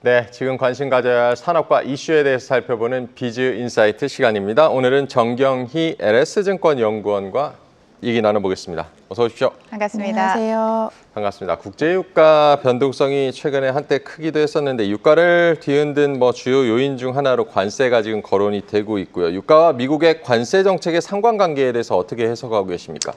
네, 지금 관심 가져야 할 산업과 이슈에 대해서 살펴보는 비즈 인사이트 시간입니다. 오늘은 정경희 LS증권 연구원과 얘기 나눠보겠습니다. 어서 오십시오. 반갑습니다. 안녕하세요. 반갑습니다. 국제유가 변동성이 최근에 한때 크기도 했었는데 유가를 뒤흔든 주요 요인 중 하나로 관세가 지금 거론이 되고 있고요. 유가와 미국의 관세 정책의 상관관계에 대해서 어떻게 해석하고 계십니까?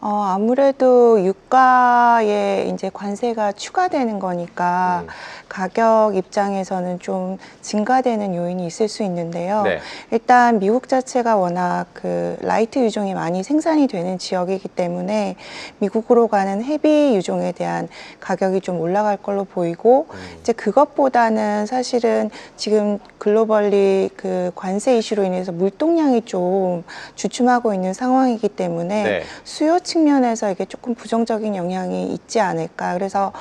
아무래도 유가에 이제 관세가 추가되는 거니까 가격 입장에서는 좀 증가되는 요인이 있을 수 있는데요. 네. 일단 미국 자체가 워낙 그 라이트 유종이 많이 생산이 되는 지역이기 때문에 미국으로 가는 헤비 유종에 대한 가격이 좀 올라갈 걸로 보이고 이제 그것보다는 사실은 지금 글로벌리 그 관세 이슈로 인해서 물동량이 좀 주춤하고 있는 상황이기 때문에 네. 수요 측면에서 이게 조금 부정적인 영향이 있지 않을까. 그래서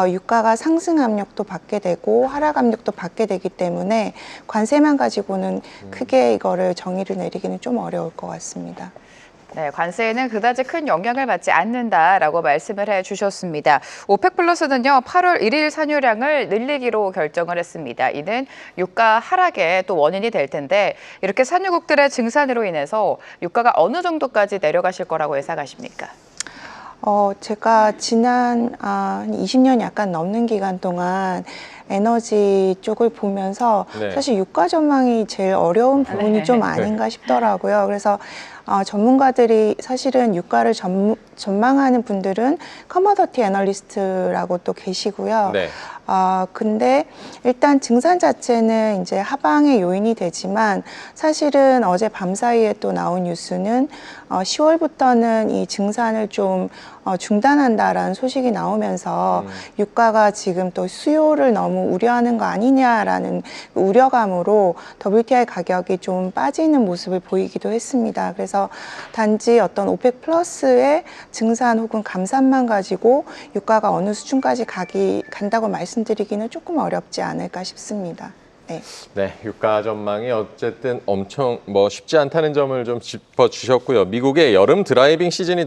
유가가 상승 압력도 받게 되고 하락 압력도 받게 되기 때문에 관세만 가지고는 크게 이거를 정의를 내리기는 좀 어려울 것 같습니다. 네, 관세에는 그다지 큰 영향을 받지 않는다라고 말씀을 해주셨습니다. 오펙 플러스는요, 8월 1일 산유량을 늘리기로 결정을 했습니다. 이는 유가 하락의 또 원인이 될 텐데 이렇게 산유국들의 증산으로 인해서 유가가 어느 정도까지 내려가실 거라고 예상하십니까? 제가 지난 한 20년 약간 넘는 기간 동안 에너지 쪽을 보면서 네. 사실 유가 전망이 제일 어려운 부분이 좀 아닌가 싶더라고요. 그래서 전문가들이 사실은 유가를 전망하는 분들은 커머더티 애널리스트라고 또 계시고요. 네. 근데 일단 증산 자체는 이제 하방의 요인이 되지만 사실은 어제 밤 사이에 또 나온 뉴스는 10월부터는 이 증산을 좀 중단한다라는 소식이 나오면서 유가가 지금 또 수요를 너무 우려하는 거 아니냐라는 우려감으로 WTI 가격이 좀 빠지는 모습을 보이기도 했습니다. 그래서 단지 어떤 오펙 플러스의 증산 혹은 감산만 가지고 유가가 어느 수준까지 간다고 말씀드리기는 조금 어렵지 않을까 싶습니다. 네. 네, 유가 전망이 어쨌든 엄청 쉽지 않다는 점을 좀 짚어주셨고요. 미국의 여름 드라이빙 시즌이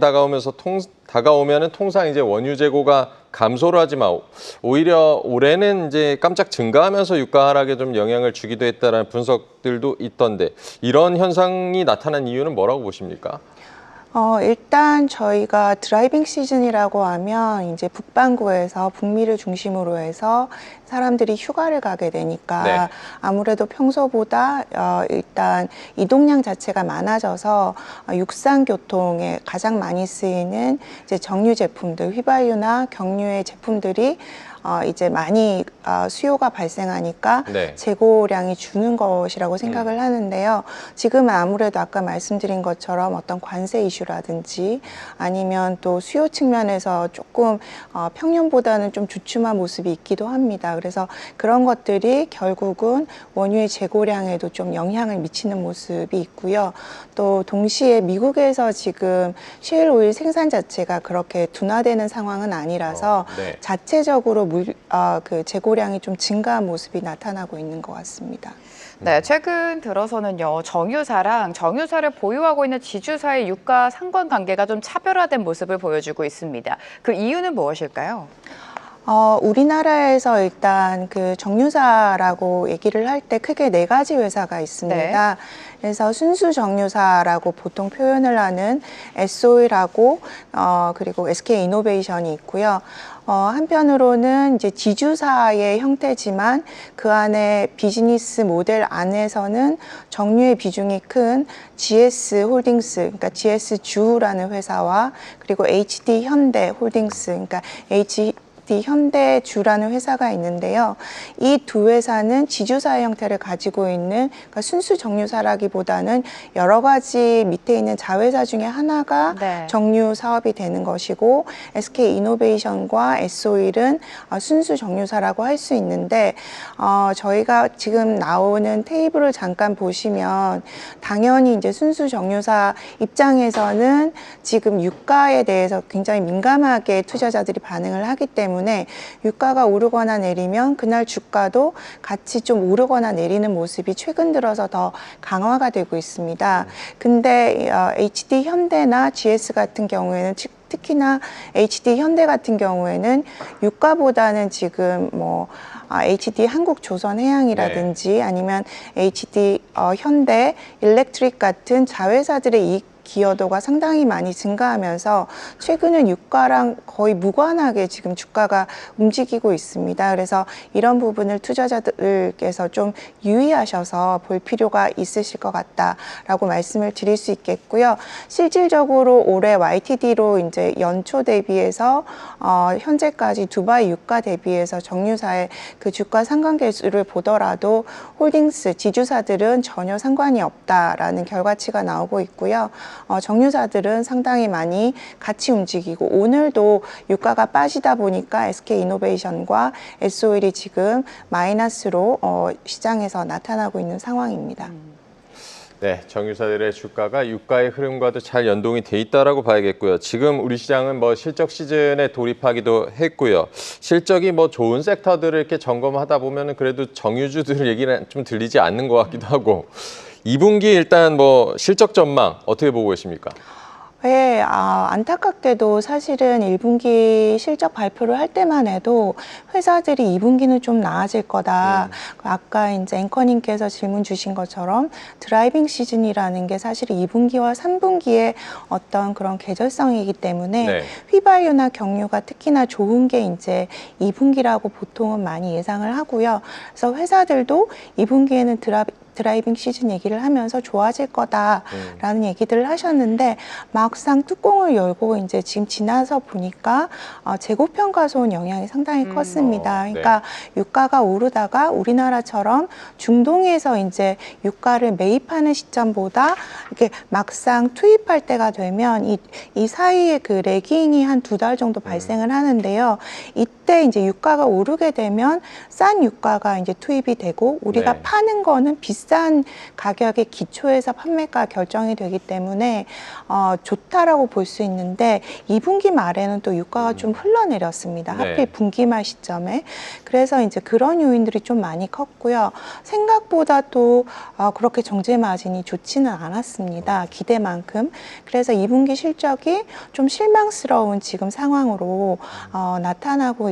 다가오면은 통상 이제 원유 재고가 감소를 하지만 오히려 올해는 이제 깜짝 증가하면서 유가 하락에 좀 영향을 주기도 했다는 분석들도 있던데 이런 현상이 나타난 이유는 뭐라고 보십니까? 일단 저희가 드라이빙 시즌이라고 하면 이제 북반구에서 북미를 중심으로 해서 사람들이 휴가를 가게 되니까 네. 아무래도 평소보다 일단 이동량 자체가 많아져서 육상 교통에 가장 많이 쓰이는 이제 정유 제품들, 휘발유나 경유의 제품들이 이제 많이 수요가 발생하니까 네. 재고량이 주는 것이라고 생각을 하는데요. 지금은 아무래도 아까 말씀드린 것처럼 어떤 관세 이슈라든지 아니면 또 수요 측면에서 조금 평년보다는 좀 주춤한 모습이 있기도 합니다. 그래서 그런 것들이 결국은 원유의 재고량에도 좀 영향을 미치는 모습이 있고요. 또 동시에 미국에서 지금 셰일 오일 생산 자체가 그렇게 둔화되는 상황은 아니라서 네. 자체적으로 그 재고량이 좀 증가한 모습이 나타나고 있는 것 같습니다. 네, 최근 들어서는요, 정유사를 보유하고 있는 지주사의 유가 상관관계가 좀 차별화된 모습을 보여주고 있습니다. 그 이유는 무엇일까요? 우리나라에서 일단 그 정유사라고 얘기를 할 때 크게 4가지 회사가 있습니다. 네. 그래서 순수 정유사라고 보통 표현을 하는 S-OIL하고 그리고 SK 이노베이션이 있고요. 한편으로는 이제 지주사의 형태지만 그 안에 비즈니스 모델 안에서는 정유의 비중이 큰 GS 홀딩스, 그러니까 GS 주라는 회사와 그리고 HD 현대 홀딩스, 그러니까 현대주라는 회사가 있는데요. 이 두 회사는 지주사의 형태를 가지고 있는 그러니까 순수 정유사라기보다는 여러 가지 밑에 있는 자회사 중에 하나가 네. 정유 사업이 되는 것이고 SK 이노베이션과 S-OIL은 순수 정유사라고 할 수 있는데 저희가 지금 나오는 테이블을 잠깐 보시면 당연히 이제 순수 정유사 입장에서는 지금 유가에 대해서 굉장히 민감하게 투자자들이 반응을 하기 때문에 유가가 오르거나 내리면 그날 주가도 같이 좀 오르거나 내리는 모습이 최근 들어서 더 강화가 되고 있습니다. 근데 HD 현대나 GS 같은 경우에는 특히나 HD 현대 같은 경우에는 유가보다는 지금 HD 한국조선해양이라든지 아니면 HD 현대 일렉트릭 같은 자회사들의 이익 기여도가 상당히 많이 증가하면서 최근은 유가랑 거의 무관하게 지금 주가가 움직이고 있습니다. 그래서 이런 부분을 투자자들께서 좀 유의하셔서 볼 필요가 있으실 것 같다라고 말씀을 드릴 수 있겠고요. 실질적으로 올해 YTD로 이제 연초 대비해서 현재까지 두바이 유가 대비해서 정유사의 그 주가 상관계수를 보더라도 홀딩스 지주사들은 전혀 상관이 없다라는 결과치가 나오고 있고요. 정유사들은 상당히 많이 같이 움직이고 오늘도 유가가 빠지다 보니까 SK이노베이션과 S오일이 지금 마이너스로 시장에서 나타나고 있는 상황입니다. 네, 정유사들의 주가가 유가의 흐름과도 잘 연동이 돼 있다라고 봐야겠고요. 지금 우리 시장은 뭐 실적 시즌에 돌입하기도 했고요. 실적이 뭐 좋은 섹터들을 이렇게 점검하다 보면은 그래도 정유주들 얘기는 좀 들리지 않는 것 같기도 하고. 2분기 일단 뭐 실적 전망 어떻게 보고 계십니까? 네, 안타깝게도 사실은 1분기 실적 발표를 할 때만 해도 회사들이 2분기는 좀 나아질 거다. 아까 이제 앵커님께서 질문 주신 것처럼 드라이빙 시즌이라는 게 사실 2분기와 3분기의 어떤 그런 계절성이기 때문에 네. 휘발유나 경유가 특히나 좋은 게 이제 2분기라고 보통은 많이 예상을 하고요. 그래서 회사들도 2분기에는 드라이빙 시즌 얘기를 하면서 좋아질 거다라는 얘기들을 하셨는데 막상 뚜껑을 열고 이제 지금 지나서 보니까 재고평가손 영향이 상당히 컸습니다. 그러니까 네. 유가가 오르다가 우리나라처럼 중동에서 이제 유가를 매입하는 시점보다 이렇게 막상 투입할 때가 되면 이 사이에 그 레깅이 한 2달 정도 발생을 하는데요. 이때 이제 유가가 오르게 되면 싼 유가가 이제 투입이 되고 우리가 네. 파는 거는 비싼 가격의 기초에서 판매가 결정이 되기 때문에 좋다라고 볼 수 있는데 2분기 말에는 또 유가가 좀 흘러내렸습니다. 네. 하필 분기말 시점에. 그래서 이제 그런 요인들이 좀 많이 컸고요. 생각보다 또 그렇게 정제 마진이 좋지는 않았습니다. 기대만큼. 그래서 2분기 실적이 좀 실망스러운 지금 상황으로 나타나고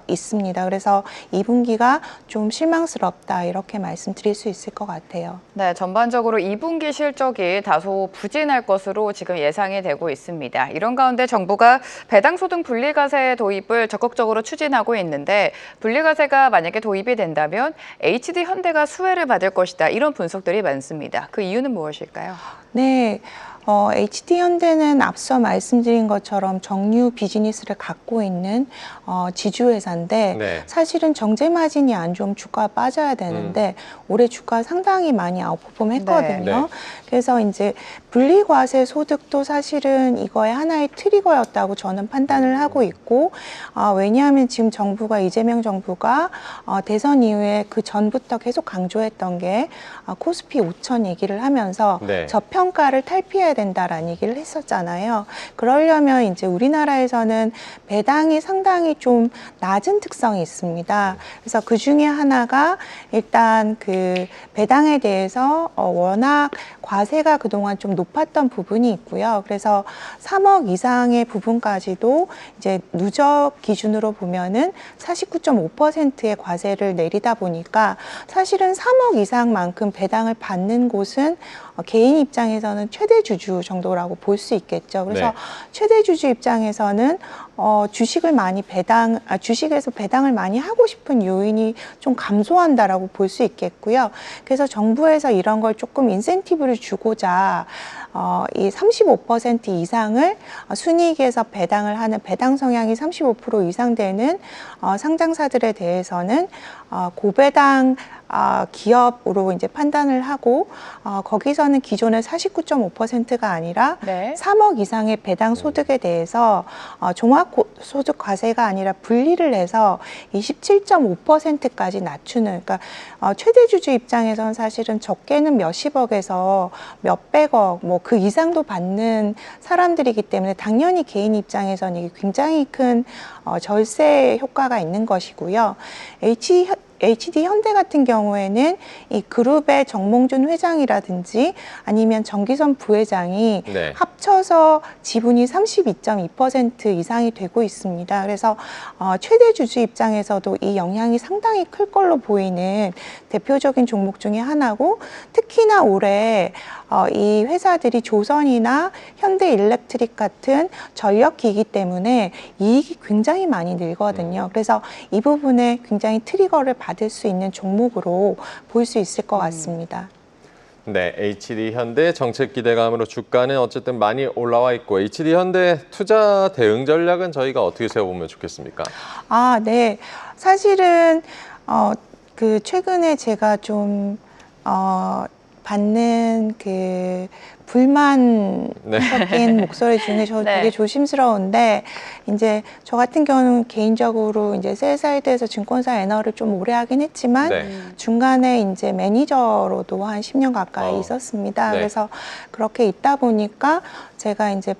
있습니다. 그래서 2분기가 좀 실망스럽다 이렇게 말씀드릴 수 있을 것 같아요. 네, 전반적으로 2분기 실적이 다소 부진할 것으로 지금 예상이 되고 있습니다. 이런 가운데 정부가 배당소득 분리과세 도입을 적극적으로 추진하고 있는데 분리과세가 만약에 도입이 된다면 HD 현대가 수혜를 받을 것이다. 이런 분석들이 많습니다. 그 이유는 무엇일까요? 네. HD현대는 앞서 말씀드린 것처럼 정유 비즈니스를 갖고 있는 지주회사인데 네. 사실은 정제 마진이 안 좋으면 주가가 빠져야 되는데 올해 주가 상당히 많이 아웃퍼폼 했거든요. 네. 그래서 이제 분리과세 소득도 사실은 이거의 하나의 트리거였다고 저는 판단을 하고 있고 왜냐하면 지금 정부가 이재명 정부가 대선 이후에 그 전부터 계속 강조했던 게 코스피 5천 얘기를 하면서 네. 저평가를 탈피해야 된다라는 얘기를 했었잖아요. 그러려면 이제 우리나라에서는 배당이 상당히 좀 낮은 특성이 있습니다. 그래서 그 중에 하나가 일단 그 배당에 대해서 워낙 과세가 그동안 좀 높았던 부분이 있고요. 그래서 3억 이상의 부분까지도 이제 누적 기준으로 보면은 49.5%의 과세를 내리다 보니까 사실은 3억 이상만큼 배당을 받는 곳은 개인 입장에서는 최대 주주 정도라고 볼 수 있겠죠. 그래서 네. 최대 주주 입장에서는 주식에서 배당을 많이 하고 싶은 요인이 좀 감소한다라고 볼 수 있겠고요. 그래서 정부에서 이런 걸 조금 인센티브를 주고자 이 35% 이상을 순이익에서 배당을 하는 배당 성향이 35% 이상 되는 상장사들에 대해서는 고배당 기업으로 이제 판단을 하고 거기서는 기존의 49.5%가 아니라 네. 3억 이상의 배당 소득에 대해서 종합소득 과세가 아니라 분리를 해서 27.5%까지 낮추는 그러니까 최대 주주 입장에서는 사실은 적게는 몇십억에서 몇백억 뭐 그 이상도 받는 사람들이기 때문에 당연히 개인 입장에서는 이게 굉장히 큰 절세 효과가 있는 것이고요. HD 현대 같은 경우에는 이 그룹의 정몽준 회장이라든지 아니면 정기선 부회장이 네. 합쳐서 지분이 32.2% 이상이 되고 있습니다. 그래서 최대 주주 입장에서도 이 영향이 상당히 클 걸로 보이는 대표적인 종목 중에 하나고, 특히나 올해 이 회사들이 조선이나 현대일렉트릭 같은 전력기기 때문에 이익이 굉장히 많이 늘거든요. 그래서 이 부분에 굉장히 트리거를 받을 수 있는 종목으로 볼 수 있을 것 같습니다. 네, HD 현대 정책 기대감으로 주가는 어쨌든 많이 올라와 있고, HD 현대 투자 대응 전략은 저희가 어떻게 세워보면 좋겠습니까? 네. 사실은 최근에 제가 좀 받는 그 불만 섞인 목소리 중에 저 네. 되게 조심스러운데, 이제 저 같은 경우는 개인적으로 이제 셀사이드에서 증권사 애널을 좀 오래 하긴 했지만 네. 중간에 이제 매니저로도 한 10년 가까이 있었습니다. 네. 그래서 그렇게 있다 보니까 제가 이제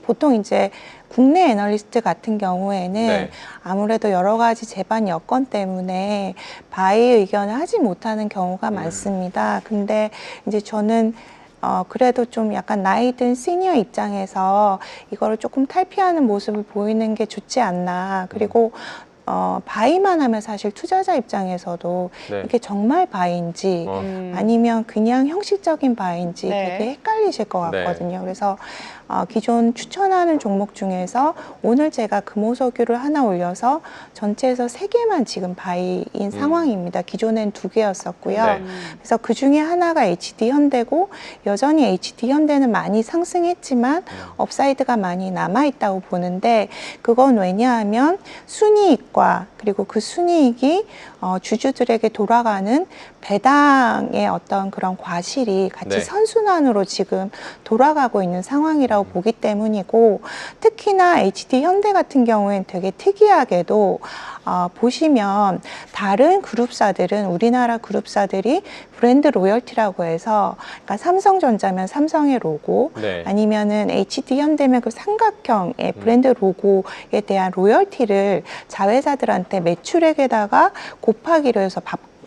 보통 이제 국내 애널리스트 같은 경우에는 네. 아무래도 여러 가지 재반 여건 때문에 바이 의견을 하지 못하는 경우가 많습니다. 근데 이제 저는 그래도 좀 약간 나이 든 시니어 입장에서 이거를 조금 탈피하는 모습을 보이는 게 좋지 않나. 그리고 바이만 하면 사실 투자자 입장에서도 네. 이게 정말 바이인지 아니면 그냥 형식적인 바이인지 네. 되게 헷갈리실 것 네. 같거든요. 그래서 기존 추천하는 종목 중에서 오늘 제가 금호석유를 하나 올려서 전체에서 3개만 지금 바이인 상황입니다. 기존엔 2개였었고요. 네. 그래서 그 중에 하나가 HD 현대고, 여전히 HD 현대는 많이 상승했지만 업사이드가 많이 남아있다고 보는데, 그건 왜냐하면 순이익과 그리고 그 순이익이 주주들에게 돌아가는 배당의 어떤 그런 과실이 같이 네. 선순환으로 지금 돌아가고 있는 상황이라고 보기 때문이고, 특히나 HD 현대 같은 경우에는 되게 특이하게도 보시면 다른 그룹사들은, 우리나라 그룹사들이 브랜드 로열티라고 해서, 그러니까 삼성전자면 삼성의 로고, 네. 아니면은 HD 현대면 그 삼각형의 브랜드 로고에 대한 로열티를 자회사들한테 매출액에다가 곱하기로 해서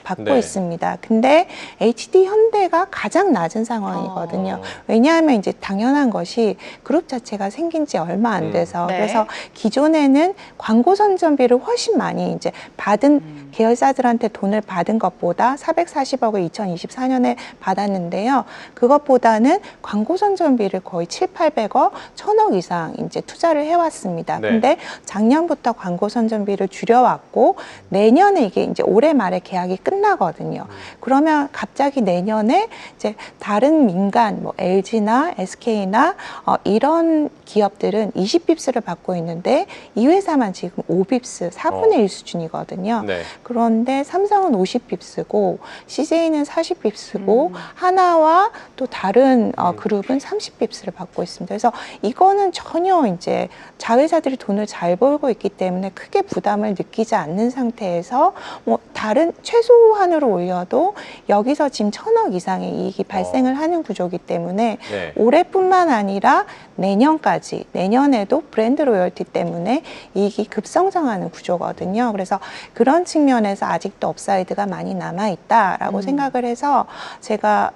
받고 네. 있습니다. 근데 HD 현대가 가장 낮은 상황이거든요. 왜냐하면 이제 당연한 것이 그룹 자체가 생긴 지 얼마 안 돼서 네. 그래서 기존에는 광고 선전비를 훨씬 많이 이제 받은 계열사들한테 돈을 받은 것보다 440억을 2024년에 받았는데요. 그것보다는 광고 선전비를 거의 700~800억, 1000억 이상 이제 투자를 해왔습니다. 네. 근데 작년부터 광고 선전비를 줄여왔고, 내년에 이게 이제 올해 말에 계약이 끝나거든요. 그러면 갑자기 내년에 이제 다른 민간 뭐 LG나 SK나 이런 기업들은 20빕스를 받고 있는데 이 회사만 지금 5빕스, 4분의 1 수준이거든요. 네. 그런데 삼성은 50빕스고 CJ는 40빕스고 하나와 또 다른 그룹은 30빕스를 받고 있습니다. 그래서 이거는 전혀 이제 자회사들이 돈을 잘 벌고 있기 때문에 크게 부담을 느끼지 않는 상태에서 뭐 다른 최소한으로 올려도 여기서 지금 1000억 이상의 이익이 발생을 하는 구조이기 때문에 네. 올해뿐만 아니라 내년까지, 내년에도 브랜드 로열티 때문에 이익이 급성장하는 구조거든요. 그래서 그런 측면에서 아직도 업사이드가 많이 남아있다라고 생각을 해서 제가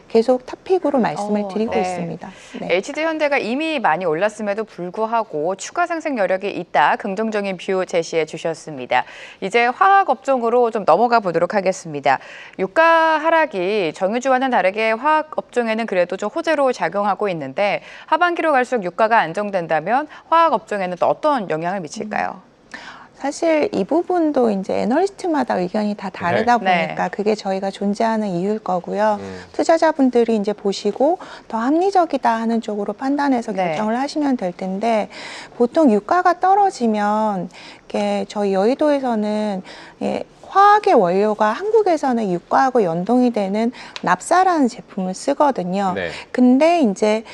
계속 탑픽으로 말씀을 드리고 네. 있습니다. 네. HD 현대가 이미 많이 올랐음에도 불구하고 추가 상승 여력이 있다, 긍정적인 뷰 제시해 주셨습니다. 이제 화학 업종으로 좀 넘어가 보도록 하겠습니다. 유가 하락이 정유주와는 다르게 화학 업종에는 그래도 좀 호재로 작용하고 있는데, 하반기로 갈수록 유가가 안정된다면 화학 업종에는 또 어떤 영향을 미칠까요? 사실 이 부분도 이제 애널리스트마다 의견이 다 다르다 네. 보니까 그게 저희가 존재하는 이유일 거고요. 투자자분들이 이제 보시고 더 합리적이다 하는 쪽으로 판단해서 네. 결정을 하시면 될 텐데, 보통 유가가 떨어지면 이렇게 저희 여의도에서는 화학의 원료가 한국에서는 유가하고 연동이 되는 납사라는 제품을 쓰거든요. 네. 근데 이제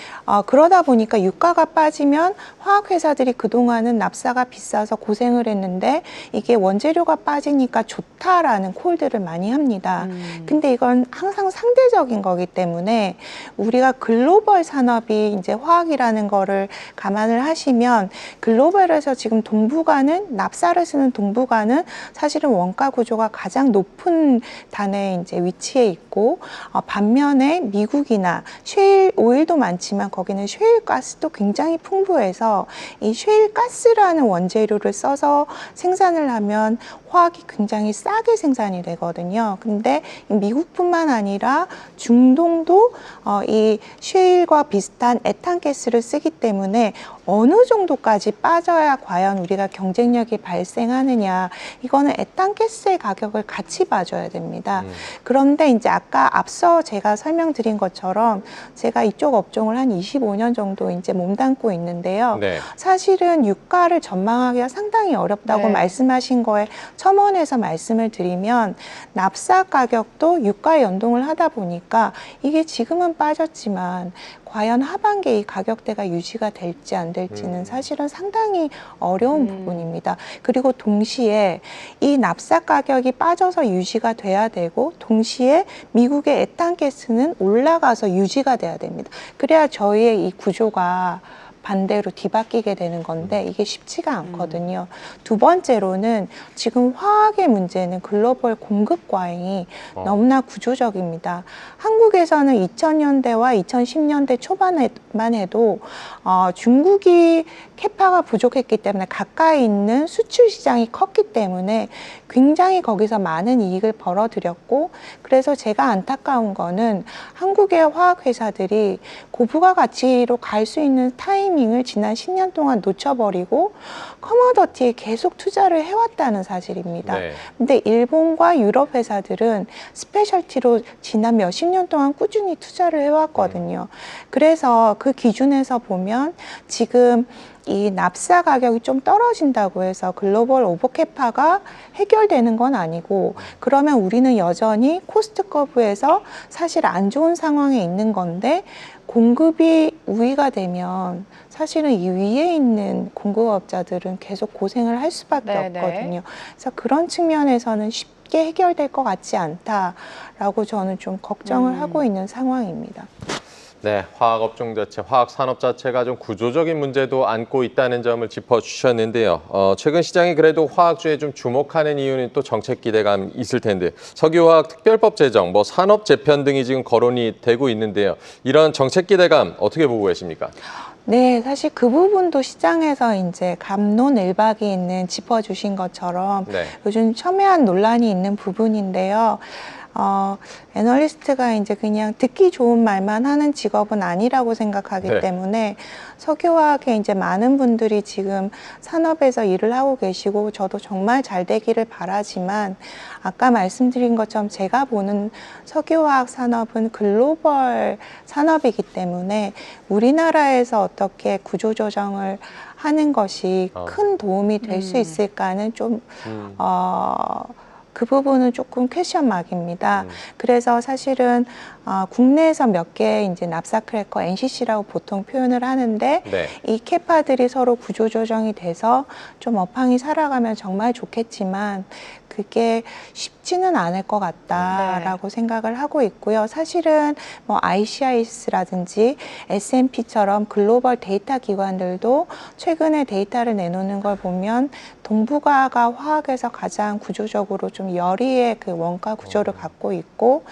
그러다 보니까 유가가 빠지면 화학 회사들이 그동안은 납사가 비싸서 고생을 했는데 이게 원재료가 빠지니까 좋다라는 콜들을 많이 합니다. 근데 이건 항상 상대적인 거기 때문에 우리가 글로벌 산업이 이제 화학이라는 거를 감안을 하시면, 글로벌에서 지금 동북아는 납사를 쓰는 동북아는 사실은 원가 구조 구조가 가장 높은 단에 이제 위치해 있고 반면에 미국이나 셰일 오일도 많지만 거기는 셰일 가스도 굉장히 풍부해서 이 셰일 가스라는 원재료를 써서 생산을 하면 화학이 굉장히 싸게 생산이 되거든요. 근데 미국뿐만 아니라 중동도 이 셰일과 비슷한 에탄가스를 쓰기 때문에 어느 정도까지 빠져야 과연 우리가 경쟁력이 발생하느냐, 이거는 에탄가스의 가격을 같이 봐줘야 됩니다. 그런데 이제 아까 앞서 제가 설명드린 것처럼 제가 이쪽 업종을 한 25년 정도 이제 몸담고 있는데요. 네. 사실은 유가를 전망하기가 상당히 어렵다고 네. 말씀하신 거에 첨언해서 말씀을 드리면 납사 가격도 유가에 연동을 하다 보니까 이게 지금은 빠졌지만 과연 하반기에 이 가격대가 유지가 될지 안 될지는 사실은 상당히 어려운 부분입니다. 그리고 동시에 이 납사 가격이 빠져서 유지가 돼야 되고 동시에 미국의 에탄가스는 올라가서 유지가 돼야 됩니다. 그래야 저희의 이 구조가 반대로 뒤바뀌게 되는 건데 이게 쉽지가 않거든요. 두 번째로는 지금 화학의 문제는 글로벌 공급 과잉이 너무나 구조적입니다. 한국에서는 2000년대와 2010년대 초반에만 해도 중국이 캐파가 부족했기 때문에 가까이 있는 수출 시장이 컸기 때문에 굉장히 거기서 많은 이익을 벌어들였고, 그래서 제가 안타까운 거는 한국의 화학회사들이 고부가 가치로 갈 수 있는 타이밍을 지난 10년 동안 놓쳐버리고 커머더티에 계속 투자를 해왔다는 사실입니다. 네. 근데 일본과 유럽 회사들은 스페셜티로 지난 몇십 년 동안 꾸준히 투자를 해왔거든요. 그래서 그 기준에서 보면 지금 이 납사 가격이 좀 떨어진다고 해서 글로벌 오버캐파가 해결되는 건 아니고, 그러면 우리는 여전히 코스트 커브에서 사실 안 좋은 상황에 있는 건데, 공급이 우위가 되면 사실은 이 위에 있는 공급업자들은 계속 고생을 할 수밖에 네네. 없거든요. 그래서 그런 측면에서는 쉽게 해결될 것 같지 않다라고 저는 좀 걱정을 하고 있는 상황입니다. 네, 화학업종 자체, 화학산업 자체가 좀 구조적인 문제도 안고 있다는 점을 짚어주셨는데요. 최근 시장이 그래도 화학주에 좀 주목하는 이유는 또 정책 기대감 있을 텐데, 석유화학 특별법 제정, 산업 재편 등이 지금 거론이 되고 있는데요. 이런 정책 기대감 어떻게 보고 계십니까? 네, 사실 그 부분도 시장에서 이제 갑론을박이 있는 짚어주신 것처럼 네. 요즘 첨예한 논란이 있는 부분인데요. 애널리스트가 이제 그냥 듣기 좋은 말만 하는 직업은 아니라고 생각하기 네. 때문에 석유화학에 이제 많은 분들이 지금 산업에서 일을 하고 계시고 저도 정말 잘 되기를 바라지만, 아까 말씀드린 것처럼 제가 보는 석유화학 산업은 글로벌 산업이기 때문에 우리나라에서 어떻게 구조조정을 하는 것이 큰 도움이 될 수 있을까는 좀 그 부분은 조금 퀘션 마크입니다. 그래서 사실은 국내에서 몇 개 이제 납사 크래커 NCC라고 보통 표현을 하는데, 네. 이 캐파들이 서로 구조 조정이 돼서 좀 업황이 살아가면 정말 좋겠지만 그게 쉽지는 않을 것 같다라고 생각을 하고 있고요. 사실은 ICIS라든지 S&P처럼 글로벌 데이터 기관들도 최근에 데이터를 내놓는 걸 보면 동북아가 화학에서 가장 구조적으로 좀 열의의 그 원가 구조를 갖고 있고,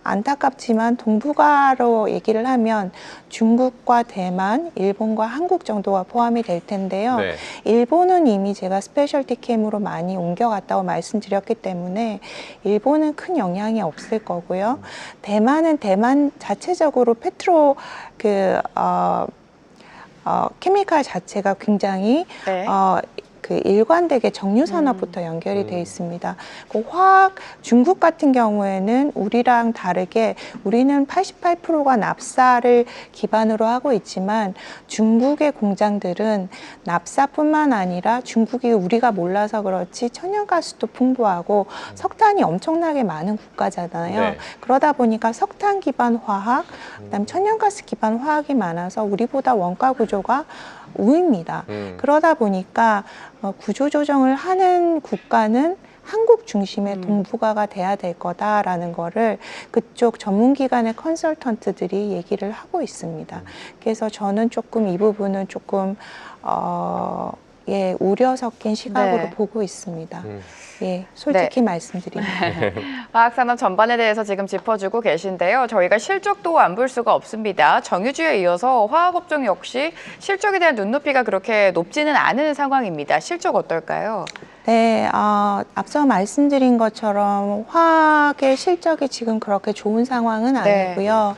안타깝지만 동북아로 얘기를 하면 중국과 대만, 일본과 한국 정도가 포함이 될 텐데요. 네. 일본은 이미 제가 스페셜티 캠으로 많이 옮겨갔다고 말씀드렸기 때문에 일본은 큰 영향이 없을 거고요. 대만은 대만 자체적으로 페트로 케미칼 자체가 굉장히 네. 그 일관되게 정유 산업부터 연결이 돼 있습니다. 그 화학 중국 같은 경우에는 우리랑 다르게 우리는 88%가 납사를 기반으로 하고 있지만 중국의 공장들은 납사뿐만 아니라 중국이 우리가 몰라서 그렇지 천연가스도 풍부하고 석탄이 엄청나게 많은 국가잖아요. 네. 그러다 보니까 석탄 기반 화학, 그다음 천연가스 기반 화학이 많아서 우리보다 원가 구조가 우위입니다. 그러다 보니까 구조조정을 하는 국가는 한국 중심의 동북아가 돼야 될 거다라는 거를 그쪽 전문기관의 컨설턴트들이 얘기를 하고 있습니다. 그래서 저는 조금 이 부분은 조금 예, 우려 섞인 시각으로 네. 보고 있습니다. 예, 솔직히 말씀드리면. 화학산업 전반에 대해서 지금 짚어주고 계신데요. 저희가 실적도 안 볼 수가 없습니다. 정유주에 이어서 화학업종 역시 실적에 대한 눈높이가 그렇게 높지는 않은 상황입니다. 실적 어떨까요? 네, 앞서 말씀드린 것처럼 화학의 실적이 지금 그렇게 좋은 상황은 네. 아니고요.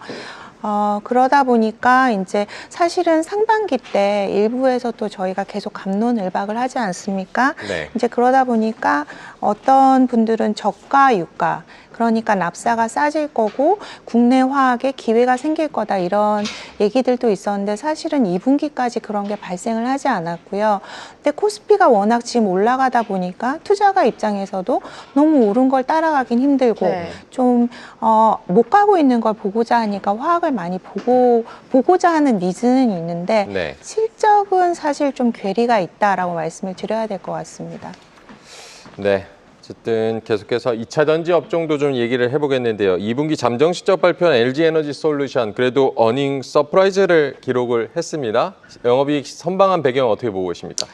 그러다 보니까 이제 사실은 상반기 때 일부에서 또 저희가 계속 갑론을박을 하지 않습니까? 네. 이제 그러다 보니까 어떤 분들은 저가, 유가, 그러니까 납사가 싸질 거고 국내 화학에 기회가 생길 거다 이런 얘기들도 있었는데 사실은 2분기까지 그런 게 발생을 하지 않았고요. 근데 코스피가 워낙 지금 올라가다 보니까 투자가 입장에서도 너무 오른 걸 따라가긴 힘들고 네. 좀 못 가고 있는 걸 보고자 하니까 화학을 많이 보고자 하는 니즈는 있는데 네. 실적은 사실 좀 괴리가 있다라고 말씀을 드려야 될 것 같습니다. 네. 어쨌든 계속해서 2차 전지 업종도 좀 얘기를 해보겠는데요. 2분기 잠정 실적 발표한 LG에너지 솔루션 그래도 어닝 서프라이즈를 기록을 했습니다. 영업이익 선방한 배경 어떻게 보고 계십니까?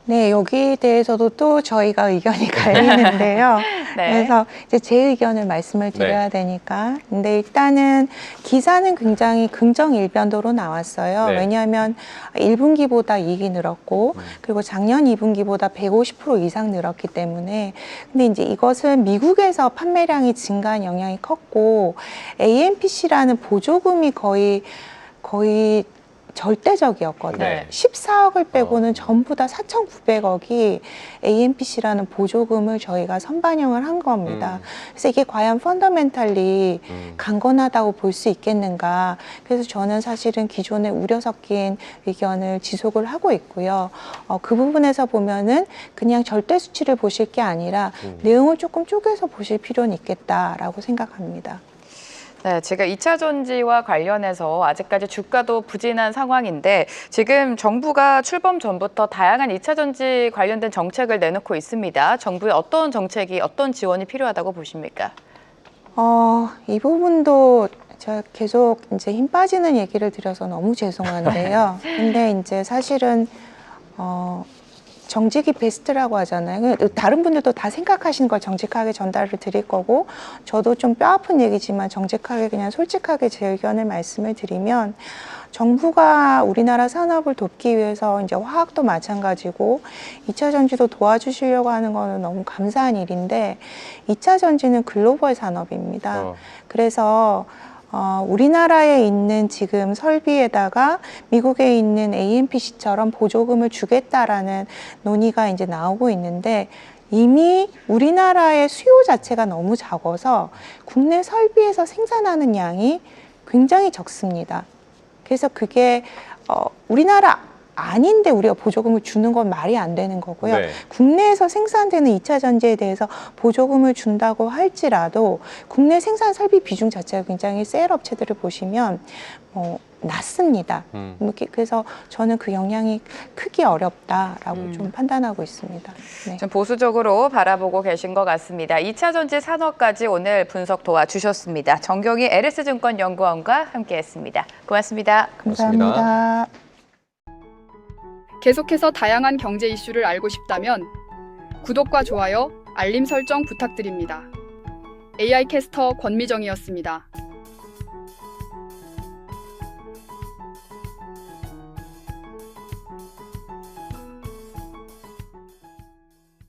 네, 여기에 대해서도 또 저희가 의견이 갈리는데요. 네. 그래서 이제 제 의견을 말씀을 드려야 되니까. 근데 일단은 기사는 굉장히 긍정 일변도로 나왔어요. 네. 왜냐하면 1분기보다 이익이 늘었고, 그리고 작년 2분기보다 150% 이상 늘었기 때문에. 근데 이제 이것은 미국에서 판매량이 증가한 영향이 컸고, AMPC라는 보조금이 거의 절대적이었거든요. 네. 14억을 빼고는 전부 다 4,900억이 AMPC라는 보조금을 저희가 선반영을 한 겁니다. 그래서 이게 과연 펀더멘탈리 강건하다고 볼 수 있겠는가. 그래서 저는 사실은 기존에 우려 섞인 의견을 지속을 하고 있고요. 그 부분에서 보면은 그냥 절대 수치를 보실 게 아니라 내용을 조금 쪼개서 보실 필요는 있겠다라고 생각합니다. 네, 지금 2차 전지와 관련해서 아직까지 주가도 부진한 상황인데 지금 정부가 출범 전부터 다양한 2차 전지 관련된 정책을 내놓고 있습니다. 정부의 어떤 정책이 어떤 지원이 필요하다고 보십니까? 이 부분도 제가 계속 이제 힘 빠지는 얘기를 드려서 너무 죄송한데요. 근데 이제 사실은 정직이 베스트라고 하잖아요. 다른 분들도 다 생각하시는 걸 정직하게 전달을 드릴 거고, 저도 좀 뼈아픈 얘기지만 정직하게 그냥 솔직하게 제 의견을 말씀을 드리면, 정부가 우리나라 산업을 돕기 위해서 이제 화학도 마찬가지고 2차 전지도 도와주시려고 하는 거는 너무 감사한 일인데 2차 전지는 글로벌 산업입니다. 그래서 우리나라에 있는 지금 설비에다가 미국에 있는 AMPC처럼 보조금을 주겠다라는 논의가 이제 나오고 있는데 이미 우리나라의 수요 자체가 너무 작아서 국내 설비에서 생산하는 양이 굉장히 적습니다. 그래서 그게 우리나라 아닌데 우리가 보조금을 주는 건 말이 안 되는 거고요. 네. 국내에서 생산되는 2차 전지에 대해서 보조금을 준다고 할지라도 국내 생산 설비 비중 자체가 굉장히 셀 업체들을 보시면 낮습니다. 그래서 저는 그 영향이 크기 어렵다라고 좀 판단하고 있습니다. 네. 좀 보수적으로 바라보고 계신 것 같습니다. 2차 전지 산업까지 오늘 분석 도와주셨습니다. 정경희 LS증권 연구원과 함께했습니다. 고맙습니다. 감사합니다. 계속해서 다양한 경제 이슈를 알고 싶다면 구독과 좋아요, 알림 설정 부탁드립니다. AI 캐스터 권미정이었습니다.